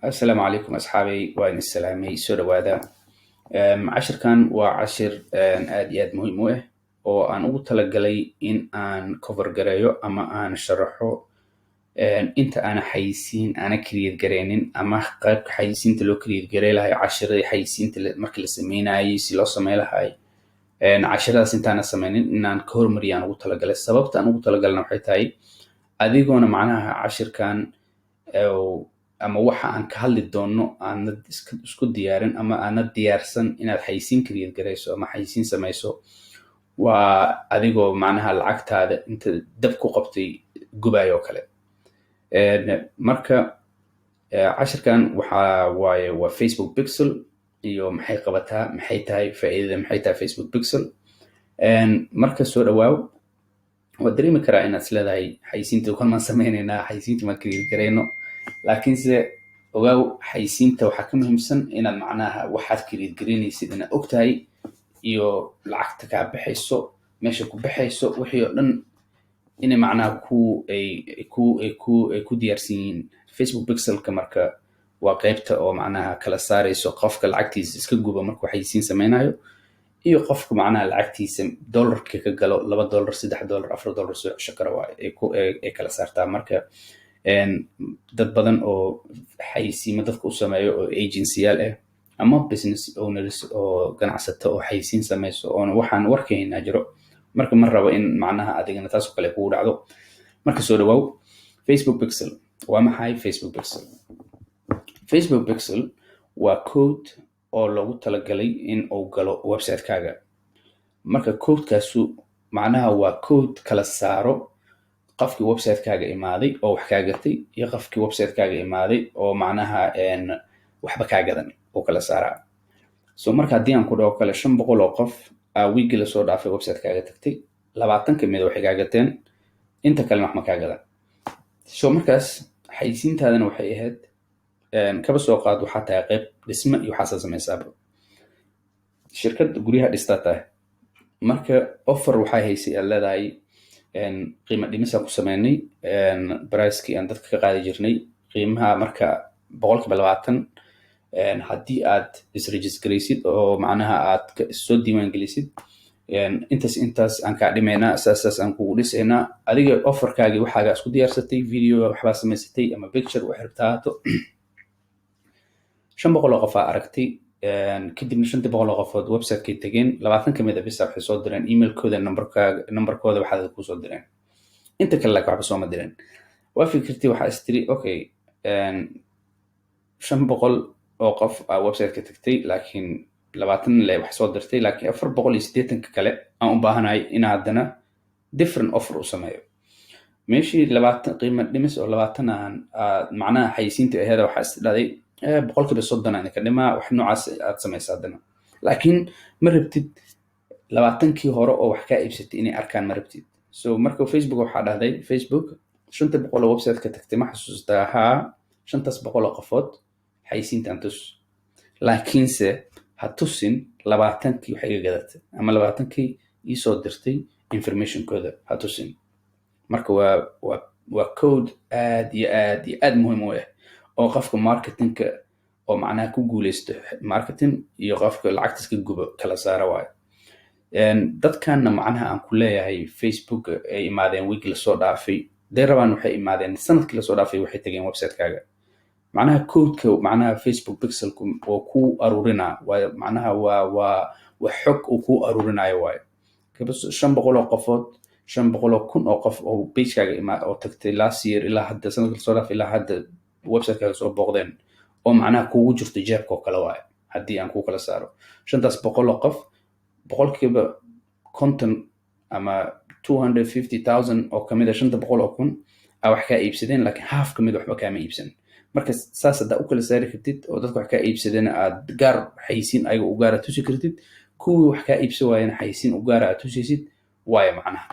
السلام عليكم أصحابي وين السلامي سو دوادا cashirkan waa cashir aad iyo aad muhiim u ah oo aan ugu talagalay in aan cover gareeyo ama aan sharaxo inta aana xayisiin aana create gareynin ama qaybka xayisiinta loo create garey lahay cashiradii xayisiinta markii la sameynayay si loo sameyn lahay cashiradaas intaana sameynin inaan ka hormariyaan ugu talagalay sababta aan ugu talagalna waxay tahay adigoona macnaha cashirkan ama waxa aan ka hadli doono aanad isku diyaarin ama aanad diyaarsan inaad xayisiin create gareyso ama xayisiin sameyso waa adigoo macnaha lacagtaada inta dab ku qabtay gubayo kale marka cashirkan waa Facebook Pixel iyo maxay qabataa maxay tahay faa'iidada maxay tahay Facebook Pixel marka soo dhawaaw waa dareemi karaa inaad isleedahay xayisiinta waxaan sameynaynaa xayisiinta ma create gareyno laakiinse ogaaw xayisiinta waxaa ka muhiimsan inaad macnaha waxaad create gareynaysid inaad ogtahay iyo lacagta kaa baxayso meesha ku baxayso wixii oo dhan inay macnaha ku diyaarsan yihiin Facebook Pixelka marka waa qaybta oo macnaha kala saarayso qofka lacagtiisa iska guba markuu xayisiin sameynayo iyo qofka macnaha lacagtiisa dollarka ka galo $2 $3 $4 soo shakara waa ay kala saartaa marka dad badan oo xayisiimo dadka u sameeyo oo agencyyaal ah ama business owners oo ganacsato oo xayisiin sameyso oo waxaan warkaynaa jiro marka ma rabo in macnaha adigana taas oo kale kugu dhacdo marka soo dhawaaw Facebook Pixel waa maxay Facebook Pixel Facebook Pixel waa code oo loogu talagalay in uu galo website-kaaga marka codekaasu macnaha waa code kala saaro qofkii website-kaaga imaaday oo wax kaa gatay iyo qofkii website-kaaga imaaday oo macnaha waxba kaa gadan oo kala saaraa so marka haddii aan ku dhaho kale 500 oo qof weekii la soo dhaafay website-kaaga tagtay 20 ka mid waxay kaa gateen inta kalena wax ma kaa gadan so markaas xayisiintaadana waxay ahayd kaba soo qaad waxaa tahay qayb dhisme iyo waxaasa sameysaaba shirkad guryaha dhistaa tahay marka offer waxay haysay aad leedahay qiimo dhimis aan ku sameynay price-kii aan dadka ka qaadi jirnay qiimaha marka 20% haddii aad isregistraysid oo macnaha aad soo diiwaan gelisid intaas aan kaa dhimaynaa asaas aan kugu dhisaynaa adiga offerkaagii waxaaga isku diyaarsatay video waxbaa samaysatay ama picture wax rabtaato 500 qof aragtay kadibna 500 qofood website-kay tageen 20 kamid ah bisa waxay soo direen email-kooda numberkooda waxaad ku soo direen inta kale waxba soo ma direen waa fikirtii waxa istiri okay 500 oo qof website-ka tagtay laakiin 20 le wax soo dirtay laakiin 480 kale aan u baahanahay in haddana different offer u sameeyo meeshii 20 qiimo dhimis oo 20 aan macnaha xayisiinta aheed waxa isdhaday 30% aan ka dhimaa wax noocaas aad sameysaa haddana laakiin ma rabtid 20kii hore oo wax ka iibsatay inay arkaan ma rabtid so marka Facebook waxa dhahday Facebook 500 oo website-ka tagtay ma xasuustaa 500 qofood xayisiintan tus laakiinse ha tusin 20kii waxay iga gadatay ama 20kii ii soo dirtay information-kooda ha tusin marka waa code aad iyo aad muhiim u ah oo qofka marketingka oo macnaha ku guuleysto marketing iyo qofka lacagta iska gubo kala saara waayo dadkanna macnaha aan ku leeyahay Facebook ay imaadeen week la soo dhaafay deerabaan waxay imaadeen sanadkii la soo dhaafay waxay tageen website-kaaga macnaha codeka macnaha Facebook Pixelku oo ku arurina waa macnaha waa xog uu ku arurinayo waayo kaba 500 qofood 500,000 oo qof oo page-kaaga oo tagtay last year ilaa hadda sanadkii la soo dhaafay ilaa hadda website-kaaga soo booqdeen oo macnaha kugu jirto jeebka oo kale waayo haddii aan ku kala saaro 500 qof boqolkiiba 50 ama 250,000 oo kamid ah 500,000 wax ka iibsadeen laakiin half kamid waxba kaama iibsan marka saas hadda u kala saari kartid oo dadka wax ka iibsadeen aad gaar xayisiin ayaga u gaar tusi kartid kuwii wax ka iibsan waayeen xayisiin u gaar aad tusisid waayo macnaha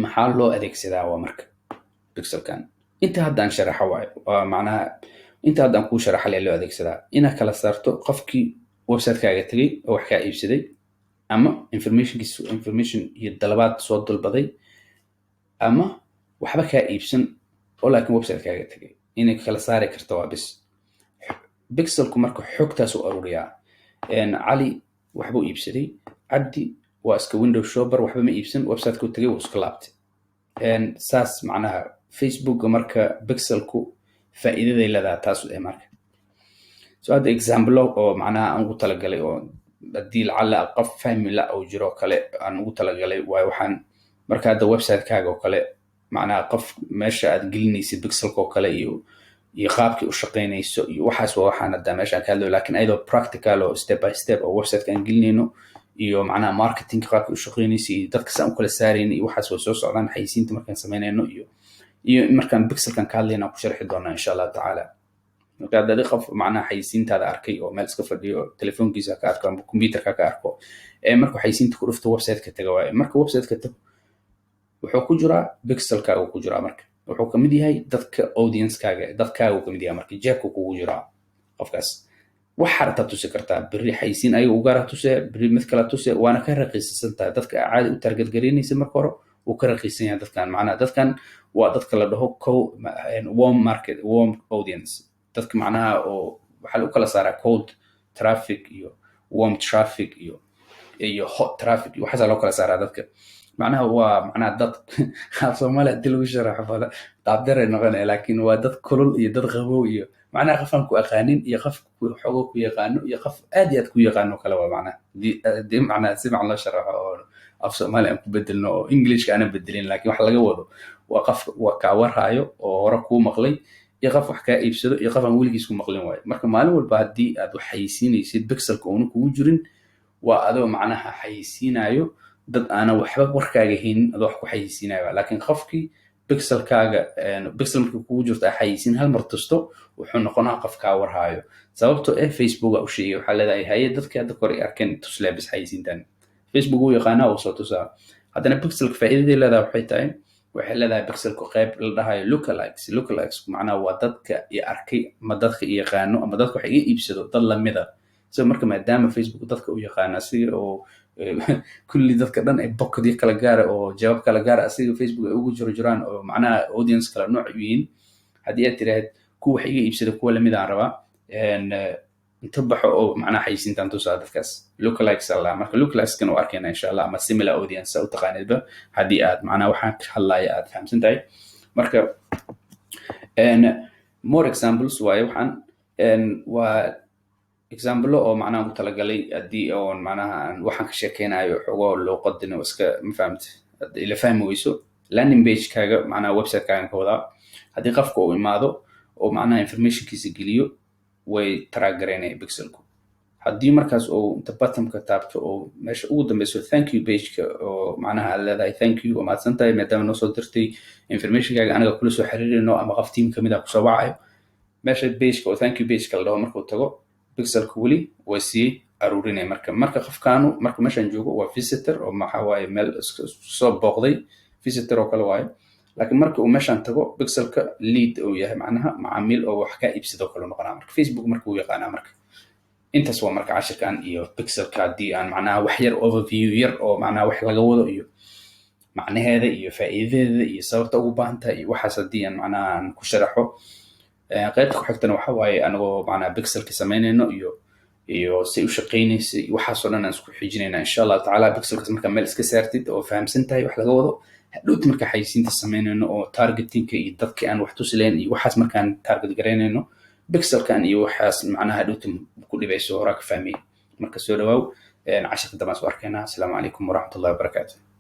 maxaa loo adeegsadaa waa marka pixelkan inta haddaan sharaxa waayo waa macnaha inta haddaan kuu sharaxa loo adeegsadaa inaad kala saarto qofkii website-kaaga tagay oo wax ka iibsaday ama information iyo dalabaad soo dalbaday ama waxba ka iibsan oo laakiin website-kaaga tagay inay kala saari karto waa bis. Pixelku marka xogtaas u ururiyaa. Cali waxbuu iibsaday, Cabdi waa iska window shopper, waxba ma iibsan, website-ku tagay wuu iska laabtay. saas macnaha Facebook marka pixelku faa'iidaday leedahay taas marka. So hadda example oo macnaha aan ugu talagalay oo haddii lacala qof fahmi la oo jiro kale aan ugu talagalay waayo waxaan marka hadda website-kaaga oo kale macnaha qof meesha aad gelinaysid pixelka oo kale iyo qaabkii u shaqeynayso iyo waxaas waa waxaan hadda meeshaan ka hadlayo, laakiin ayadoo practical oo step by step oo website-ka aan gelinayno iyo macnaha marketing qaabkii u shaqeynayso iyo dadka saan u kala saarayno iyo waxaas waa soo socdaan xayisiinta markaan samaynayno iyo markaan pixelkan ka hadlayna ku sharxi doonaa insha Allah tacaala. marka hadda qof macnaha xayisiintaada arkay oo meel iska fadhiyo telefoonkiisa ka arko ama computerka ka arko marka xayisiinta ku dhufto website-ka taga waaye. marka website-ka tago wuxuu ku jiraa pixelka uu ku jiraa marka wuxuu ka mid yahay dadka audience-kaaga dadkaaga uu ka mid yahay marka jeebka kugu jiraa qofkaas wax harta tusi kartaa bari xayisiin ayaga u gaar tuse bari mid kala tuse waana ka raqiisan tahay dadka caadi u target gareynaysa marka hore uu ka raqiisan yahay dadkan macnaha dadkan waa dadka la dhaho warm market warm audience dadka macnaha oo waxa la kala saaraa cold traffic iyo warm traffic iyo hot traffic waxa loo kala saaraa dadka macnaha waa macnaha dad Soomaaliya dil ugu sharaxo fala taabdare noqonay laakiin waa dad kulul iyo dad qabow iyo macnaha qofan ku aqaanin iyo qof xogo ku yaqaano iyo qof aad iyo aad ku yaqaano kala waa macnaha di macnaha si macna sharaxo oo af Soomaaliya ku bedelno oo Englishka ana bedelin laakiin wax laga wado waa qof waa ka warhayo oo hore ku maqlay iyo qof wax ka iibsado iyo qof aan weligiis ku maqlin waayo. marka maalin walba haddii aad wax xayisiinaysid pixelka oo kugu jirin waa adoo macnaha xayisiinayo dad aana waxba warkaaga haynin adoo wax ku xayisiinayo, laakiin qofkii pixelkaaga pixel markuu kugu jirto xayisiin hal mar tusto wuxuu noqonaa qof ka warhayo sababtoo Facebook u sheegay waxa leedahay hay dadka hadda kor arkeen tuslee bis xayisiintan Facebook uu yaqaana oo soo tusaa. haddana pixelka faa'iidada leedahay waxay tahay waxay leedahay pixelku qayb la dhahayo lookalikes macnaha waa dadka iyo arkay ma dadka yaqaano ama dadka wax iga iibsado dad lamida. so marka maadaama Facebook dadka u yaqaana si oo kulli dadka dhan ay boqodii kala gaar oo jawaab kala gaar asiga Facebook ay ugu jiraan oo macnaha audience kala nooc yihiin hadii aad tiraahdo kuwa wax iga iibsado kuwa lamid aan rabaa inta baxo oo macnaha xayisiintan tusaa dadkaas lookalikes alla marka lookalikes kan oo arkayna insha Allah ama similar audience oo taqaanidba hadii aad macnaha waxaan ka hadlayo aad fahamsan tahay. marka more examples waayo waxaan waa example oo macnaha u talagalay hadii oo macnaha waxaan ka sheekeynayo xogo loo qodino iska ma fahamtay ila fahmi weyso landing page kaaga macnaha website kaaga ka wada hadii qofka uu imaado oo macnaha information-kiisa geliyo way track-gareynay pixelku hadii markaas oo inta bottom-ka taabto oo meesha ugu dambayso thank you page-ka oo macnaha leedahay thank you oo maadsantahay maadaama noo soo dirtay information-kaaga anaga kula soo xiriirino ama qof team kamid ah ku soo wacayo meesha page-ka oo thank you page-ka la dhaho markuu tago pixelku wali way sii aruurinay marka qofkaanu marka meeshan joogo waa visitor oo waxa waaye meel soo booqday visitor oo kale waaye laakiin marka uu meeshan tago pixelka lead oo yahay macnaha macaamiil oo wax ka iibsado kale noqonaa marka Facebook marka uu yaqaana marka intaas waa marka cashirkan iyo pixelka hadii aan macnaha wax yar overview yar oo macnaha wax laga wado iyo macnaheeda iyo faa'iidadeeda iyo sababta ugu baahan tahay iyo waxaas hadii aan macnaha ku sharaxo qaybta ku xigtana waxa waaye anagoo macnaha pixelka sameynayno iyo si u shaqeynayso waxaas oo dhan aan isku xijinayna insha Allah tacaala. pixelka marka meel iska saartid oo fahamsan tahay wax laga wado hadhowt marka xayisiinta sameynayno oo targeting iyo dadka aan wax tusileen iyo waxaas markaan target gareynayno pixelkan iyo waxaas macnaha hadhowt ku dhibayso hore ka fahmay. marka soo dhawaaw cashirka dambe soo arkayna. Assalaamu calaykum waraxmatullaahi wabarakaatuh.